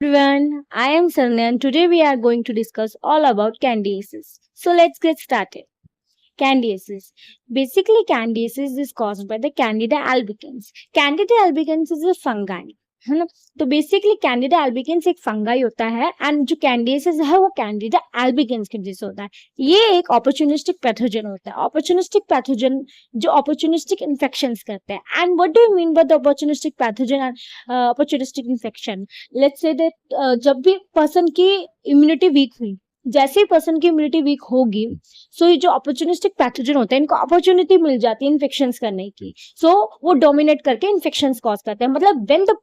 Everyone, I am Sarnya and today we are going to discuss all about candidiasis. So let's get started. Candidiasis. Basically, candidiasis is caused by the Candida albicans. Candida albicans is a fungi. है ना। तो basically Candida albicans एक fungi होता है and जो candidiasis है वो Candida albicans की वजह से होता है। ये एक अपॉर्चुनिस्टिक पैथोजन होता है। अपॉर्चुनिस्टिक पैथोजन जो अपॉर्चुनिस्टिक इन्फेक्शंस करते हैं। And what do you mean by the opportunistic pathogen and opportunistic infection? Let's say that जब भी पर्सन की इम्यूनिटी वीक हुई, जैसे ही पर्सन की इम्यूनिटी वीक होगी, सो ये जो अपॉर्चुनिस्टिक पैथोजन होते हैं इनको अपॉर्चुनिटी मिल जाती है इन्फेक्शंस करने की। सो वो डोमिनेट करके इन्फेक्शंस कॉज करते हैं। मतलब व्हेन द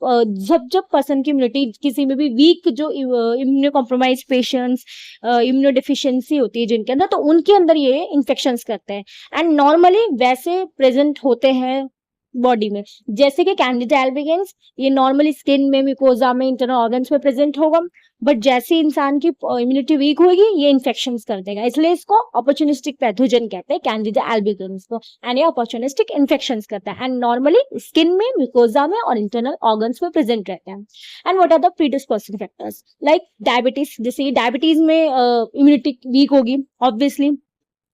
जब जब पर्सन की इम्यूनिटी किसी में भी वीक, जो immuno compromise patients, immuno deficiency होती है जिनके अंदर, तो उनके अंदर ये इन्फेक्शंस करते हैं एंड नॉर्मली वैसे प्रेजेंट होते हैं बॉडी में। जैसे कि कैंडिडा एल्बिगेंस ये नॉर्मली स्किन में, म्यूकोजा में, इंटरनल ऑर्गन्स में प्रेजेंट होगा, बट जैसे इंसान की इम्यूनिटी वीक होगी ये इन्फेक्शंस कर देगा, इसलिए इसको अपॉर्चुनिस्टिक पैथोजन कहते हैं, कैंडिडा एल्बिगेंस को। एंड ये अपॉर्चुनिस्टिक इन्फेक्शंस करता है एंड नॉर्मली स्किन में, म्यूकोजा में और इंटरनल ऑर्गन्स में प्रेजेंट रहते हैं। And what are the predisposing factors? Like diabetes. जैसे डायबिटीज में इम्यूनिटी वीक होगी ऑब्वियसली,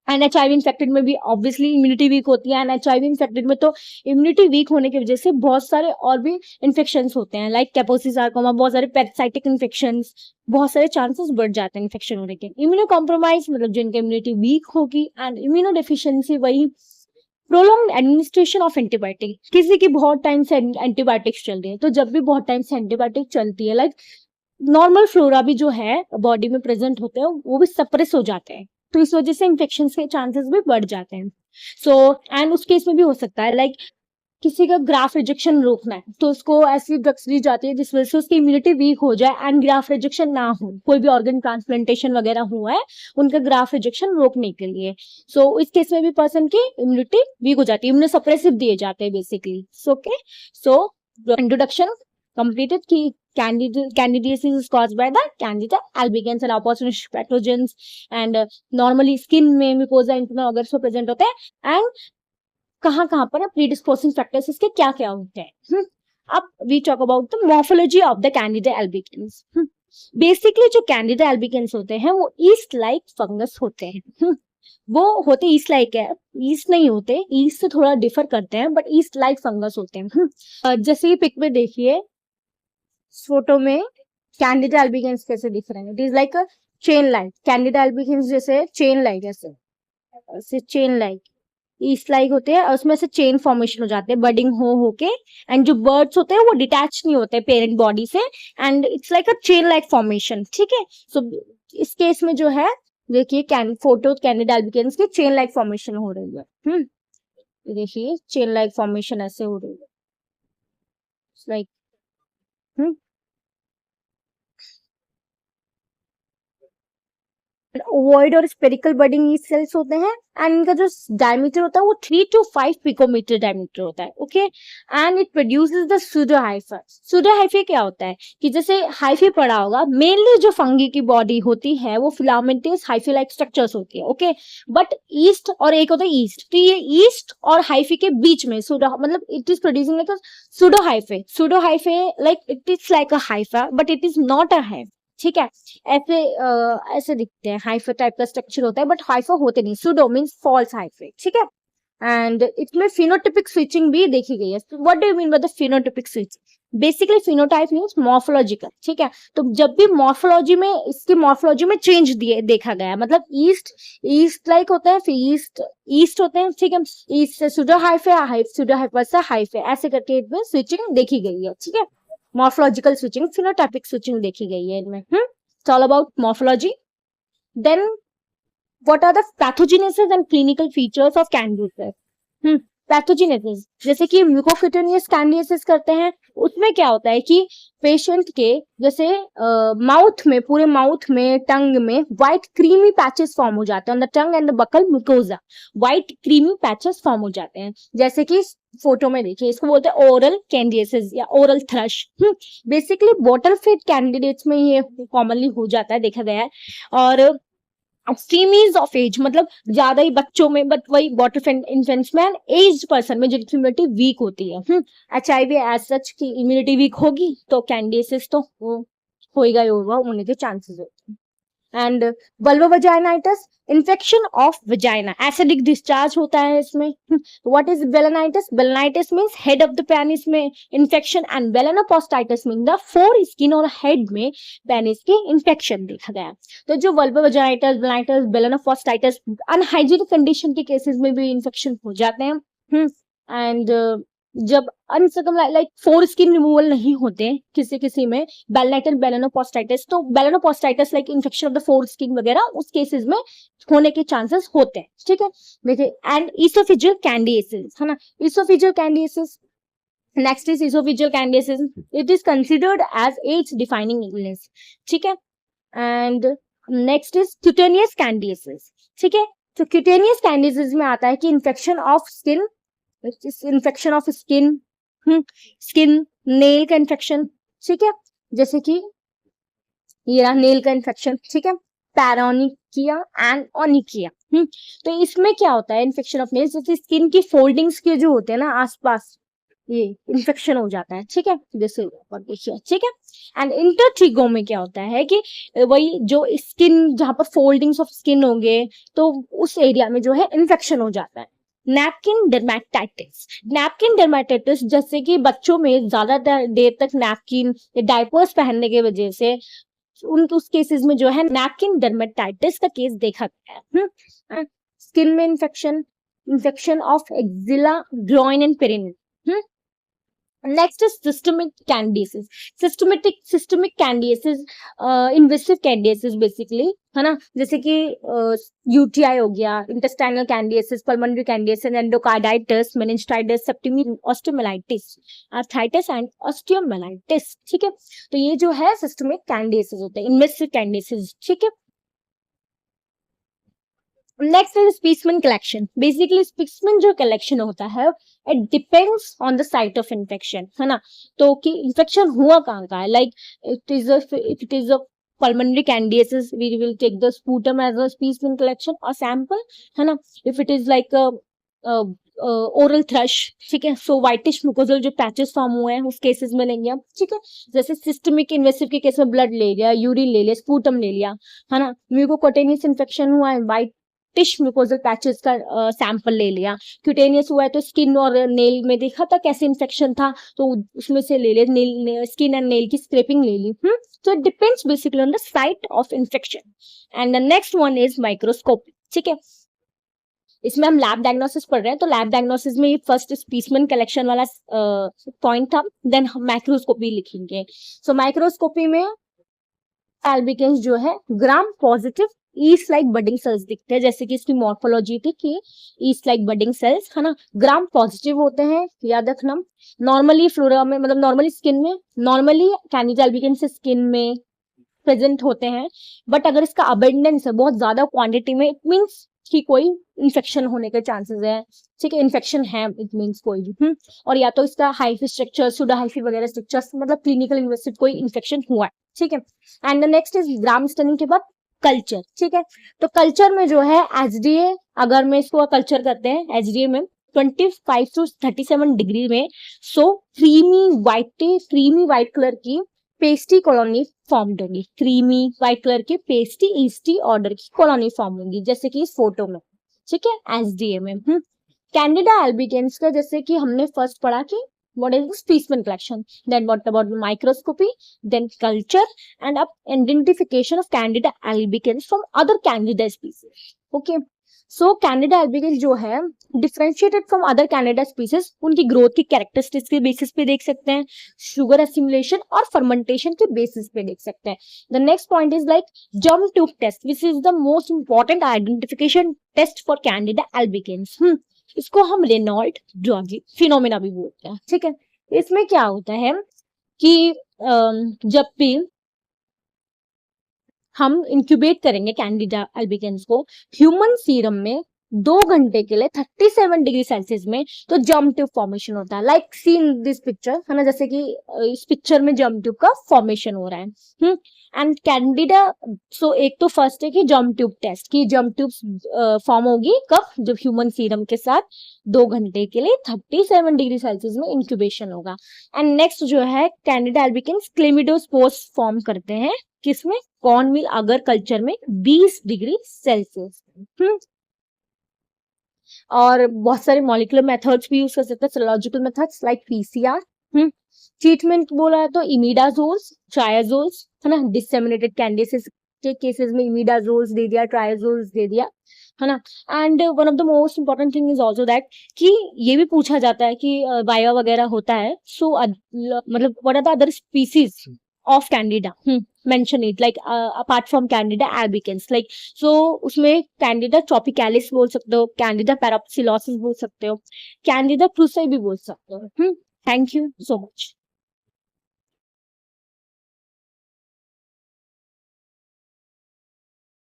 एंड एचआईवी इन्फेक्टेड में भी ऑब्वियसली इम्यूनिटी वीक होती है। एंड एचआईवी इन्फेक्टेड में तो इम्यूनिटी वीक होने की वजह से बहुत सारे और भी इन्फेक्शंस होते हैं, लाइक कैपोसी सार्कोमा, बहुत सारे पैरासाइटिक इन्फेक्शंस, बहुत सारे चांसेस बढ़ जाते हैं इन्फेक्शन होने के। इम्यूनो कॉम्प्रोमाइज मतलब जिनकी इम्यूनिटी वीक होगी, एंड इम्यूनो डेफिशिएंसी वही प्रोलॉन्ग एडमिनिस्ट्रेशन ऑफ एंटीबायोटिक। किसी की बहुत टाइम से एंटीबायोटिक्स चल रही है, तो जब भी बहुत टाइम से एंटीबायोटिक चलती है, लाइक नॉर्मल फ्लोरा भी जो है बॉडी में प्रेजेंट होते हैं वो भी सप्रेस हो जाते हैं, तो इस वजह से इन्फेक्शन के चांसेस भी बढ़ जाते हैं। सो एंड उस केस में भी हो सकता है, लाइक किसी का ग्राफ रिजेक्शन रोकना है तो उसको ऐसी ड्रग्स दी जाती है जिस वजह से उसकी इम्यूनिटी वीक हो जाए एंड ग्राफ रिजेक्शन ना हो। कोई भी ऑर्गन ट्रांसप्लांटेशन वगैरह हुआ है उनका ग्राफ रिजेक्शन रोकने के लिए। सो इस केस में भी पर्सन की इम्यूनिटी वीक हो जाती है, इम्यूनोसप्रेसिव दिए जाते हैं basically. Okay, so introduction completed कि candidiasis is caused by the candida albicans and opportunistic pathogens and normally skin में, mucosa, internal organs में present होते हैं। and कहाँ पर predisposing factors इसके क्या क्या होते हैं। अब we talk about the morphology of the candida albicans। Basically जो कैंडिडा एल्बिकेंस होते हैं वो ईस्ट लाइक फंगस होते हैं। वो होते ईस्ट लाइक है, ईस्ट नहीं होते, ईस्ट से थोड़ा डिफर करते हैं, बट ईस्ट लाइक फंगस होते हैं। जैसे ये पिक में देखिए, फोटो में कैंडिडा एल्बिकेंस कैसे दिख रहे हैं। It is like a chain like, Candida albicans जैसे चेन लाइक, ऐसे चेन लाइक ईस्ट लाइक होते हैं और उसमें से चेन फॉर्मेशन हो जाते हैं बडिंग हो के। एंड जो बर्ड्स होते हैं वो डिटैच नहीं होते पेरेंट बॉडी से, and it's like a chain like formation. ठीक है, सो इस केस में जो है देखिए फोटो कैंडिडा एल्बिकेंस की चेन लाइक फॉर्मेशन हो रही है। देखिए चेन लाइक फॉर्मेशन ऐसे हो रही है, लाइक ओवॉइड और स्पेरिकल बडिंग ईस्ट सेल्स होते हैं एंड इनका जो डायमीटर होता है वो 3 to 5 पिकोमीटर डायमीटर होता है। Okay, and it produces the pseudohypha. Pseudohypha क्या होता है कि जैसे हाइफे पड़ा होगा, मेनली जो फंगी की बॉडी होती है वो फिलामेंटस हाइफे लाइक स्ट्रक्चर्स होती है। ओके, बट ईस्ट और एक होता है ईस्ट, तो ये ईस्ट और हाइफे के बीच में सूडो मतलब it is producing like a pseudohyphae. Pseudohyphae like it is like a hypha but it is not a hypha. ठीक है, ऐसे ऐसे दिखते हैं, हाइफा टाइप का स्ट्रक्चर होता है बट हाइफा होते नहीं, सूडो मींस फॉल्स हाइफे। ठीक है, एंड इसमें फिनोटाइपिक स्विचिंग भी देखी गई है। What do you mean by the phenotypic switching? Basically phenotype means morphological. ठीक है, तो जब भी मॉर्फोलॉजी में, इसकी मॉर्फोलॉजी में चेंज देखा गया है, मतलब ईस्ट लाइक होता है, फिर ईस्ट होते हैं। ठीक है, ईस्ट से सूडो हाइफे, सूडो हाइफा से हाइफे, ऐसे करके इसमें स्विचिंग देखी गई है। ठीक है, मॉर्फोलॉजिकल स्विचिंग, फिनोटाइपिक स्विचिंग देखी गई है इनमें। It's all about morphology. Then what are the pathogenesis and clinical features of candidiasis? Pathogenesis जैसे कि म्यूकोक्यूटेनियस कैंडिडियासिस करते हैं, उसमें क्या होता है कि पेशेंट के जैसे माउथ में, पूरे माउथ में, टंग में व्हाइट क्रीमी पैचेस फॉर्म हो जाते हैं on the tongue and the buckle mucosa. White creamy patches form हो जाते हैं, जैसे कि फोटो में देखिए, इसको बोलते हैं ओरल कैंडिडियासिस या oral thrush. Basically bottle feed candidates में ये कॉमनली हो जाता है, देखा गया है। और एक्सट्रीमीज ऑफ एज मतलब ज्यादा ही बच्चों में, बट वही बॉटल इन्फेंट्स में, एज्ड पर्सन में जिनकी इम्यूनिटी वीक होती है। एचआईवी एज सच की इम्यूनिटी वीक होगी तो कैंडिडियासिस तो होएगा ही होगा, होने के चांसेस होते हैं। And vulvovaginitis, infection of vagina, acidic discharge होता है इसमें। What is balanitis? Balanitis means head of the penis में infection, and balanoposthitis mean the foreskin और हेड में पेनिस के इन्फेक्शन देखा गया। तो जो vulvovaginitis, balanitis, balanoposthitis unhygienic condition के केसेस में भी इन्फेक्शन हो जाते हैं। एंड जब uncircum like foreskin removal नहीं होते किसी किसी में, बेलेनाइटिस, बेलेनोपोस्टाइटिस, तो बेलेनोपोस्टाइटिस like infection of the four skin वगैरह उस केसेस में होने के चांसेस होते हैं, ठीक है। देखिए, एंड इसोफेजियल कैंडिडियासिस, है ना, oesophageal candidiasis, next is oesophageal candidiasis, it is considered as AIDS defining illness, ठीक है। And next is cutaneous candidiasis, ठीक है। तो क्यूटेनियस कैंडिडियासिस में आता है कि infection of skin, infection of skin, skin, nail का इन्फेक्शन, ठीक है, जैसे कि ये रहा नेल का इन्फेक्शन, ठीक है, पैरोनिकिया एंड ओनिकिया। तो इसमें क्या होता है, इन्फेक्शन ऑफ नेल्स, जैसे स्किन की फोल्डिंग्स के जो होते हैं ना आसपास, ये इन्फेक्शन हो जाता है, ठीक है, जैसे देखिए, ठीक है। एंड इंटरट्रिगो में क्या होता है कि वही जो स्किन जहां पर फोल्डिंग्स ऑफ स्किन होंगे तो उस एरिया में जो है इन्फेक्शन हो जाता है। नैपकिन डर्मेटाइटिस, नैपकिन डर्मेटाइटिस जैसे कि बच्चों में ज्यादा देर तक नैपकिन या डायपर्स पहनने की वजह से उस केसेस में जो है नैपकिन डर्मेटाइटिस का केस देखा गया है। स्किन में infection, infection of axilla, groin and perineal. Next is systemic candidiasis, systemic candidiasis, invasive candidiasis basically, है ना, जैसे कि यूटीआई हो गया, intestinal candidiasis, pulmonary candidiasis, endocarditis, meningitis, septicaemia, osteomyelitis, arthritis and osteomyelitis, ठीक है। तो ये जो है सिस्टमिक कैंडिडियासिस होते हैं, इन्वेसिव कैंडिडियासिस, ठीक है। Next is specimen collection, basically specimen जो कलेक्शन होता है it depends on the site of infection, है ना, तो कि इन्फेक्शन हुआ कहाँ का है, like it is a pulmonary candidiasis, we will take the sputum as a specimen collection or sample, है ना। if it is like a oral thrush, ठीक है, so whitish mucosal जो पैचेस फॉर्म हुए हैं उस केसेस में लेंगे आप, ठीक है। जैसे सिस्टमिक इन्वेसिव के केस में ब्लड ले लिया, यूरिन ले लिया, स्पूटम ले लिया, है ना। म्यूकोकुटेनियस इन्फेक्शन हुआ है, वाइट टिश म्यूकोजल पैचेस का सैंपल ले लिया। क्यूटेनियस हुआ है तो स्किन और नेल में देखा था कैसे इन्फेक्शन था, तो उसमें से ले लिया, स्किन एंड नेल की स्क्रैपिंग ले ली। So it depends basically on the site of infection. And the next one is microscopy, ठीक है। इसमें हम लैब डायग्नोसिस पढ़ रहे हैं, तो लैब डायग्नोसिस में फर्स्ट स्पेसिमेन कलेक्शन वाला पॉइंट था, देन हम माइक्रोस्कोपी लिखेंगे। सो माइक्रोस्कोपी में एल्बिकेंस जो है gram positive yeast like budding cells दिखते हैं, जैसे कि इसकी मॉर्फोलॉजी थी कि ईस्ट लाइक बडिंग सेल्स, है ना, ग्राम पॉजिटिव होते हैं, याद रखना। नॉर्मली फ्लोरा में, मतलब नॉर्मली स्किन में, नॉर्मली कैंडिडा अल्बिकेंस स्किन में प्रेजेंट होते हैं, बट अगर इसका अबेंडेंस है बहुत ज्यादा क्वांटिटी में, इट मींस कि कोई इन्फेक्शन होने के चांसेस है, ठीक है, इन्फेक्शन है, इट मींस कोई भी। और या तो इसका हाइफी स्ट्रक्चर, सुडो हाइफी वगैरह स्ट्रक्चर्स, मतलब क्लिनिकल इन्वेस्टिव कोई इन्फेक्शन हुआ है, ठीक है। And the next is gram stunning के बाद कल्चर, ठीक है। तो कल्चर में जो है एचडीए, अगर मैं इसको कल्चर करते हैं एचडीए में 25 to 37 डिग्री में, सो क्रीमी वाइट कलर की पेस्टी कॉलोनी फॉर्म होगी, क्रीमी वाइट कलर की पेस्टी ईस्टी ऑर्डर की कॉलोनी फॉर्म होगी, जैसे कि इस फोटो में, ठीक है, एचडीए में। कैंडिडा अल्बिकेंस का जैसे कि हमने फर्स्ट पढ़ा कि what is the specimen collection, then what about microscopy, then culture, and up identification of candida albicans from other candida species, okay। so candida albicans जो है differentiated from other candida species, उनकी growth की characteristics के basis पे देख सकते हैं, sugar assimilation और फर्मेंटेशन के बेसिस पे देख सकते हैं। The next point is like germ tube test, which is the most important identification test for candida albicans. इसको हम रेनॉल्ड ड्रॉगी फिनोमेना भी बोलते हैं, ठीक है। इसमें क्या होता है कि जब भी हम इंक्यूबेट करेंगे कैंडिडा अल्बिकेंस को ह्यूमन सीरम में 2 घंटे के लिए 37 डिग्री सेल्सियस में तो जर्म ट्यूब फॉर्मेशन होता है, लाइक सीन दिस पिक्चर, है ना, जैसे कि इस पिक्चर में जर्म ट्यूब का फॉर्मेशन हो रहा है। एंड कैंडिडा, सो एक तो फर्स्ट है कि जर्म ट्यूब टेस्ट, की जर्म ट्यूब फॉर्म होगी कब, जब ह्यूमन सीरम के साथ 2 घंटे के लिए 37 डिग्री सेल्सियस में इंक्यूबेशन होगा। एंड नेक्स्ट जो है कैंडिडा एल्बिकेंस क्लेमिडोस्पोर्स फॉर्म करते हैं, किसमें, कॉर्न मिल अगर कल्चर में 20 डिग्री सेल्सियस। और बहुत सारे मॉलिक्यूलर मेथड्स भी यूज कर सकते हैं, सर्योलॉजिकल मेथड्स लाइक पीसीआर। ट्रीटमेंट बोला है तो इमिडाजोल्स, ट्रायाजोल्स, है ना, डिसेमिनेटेड कैंडिडियसिस के केसेस में इमिडाजोल्स दे दिया, ट्रायाजोल्स दे दिया, है ना। And one of the most important thing is also that कि ये भी पूछा जाता है कि वाया वगैरह होता है, सो मतलब what are the other species of candida, mention it, like apart from candida albicans, like so उसमें कैंडिडा ट्रॉपिकैलिस बोल सकते हो, कैंडिडा पैराप्सिलोसिस बोल सकते हो, कैंडिडा क्रूसाई भी बोल सकते हो। Thank you so much.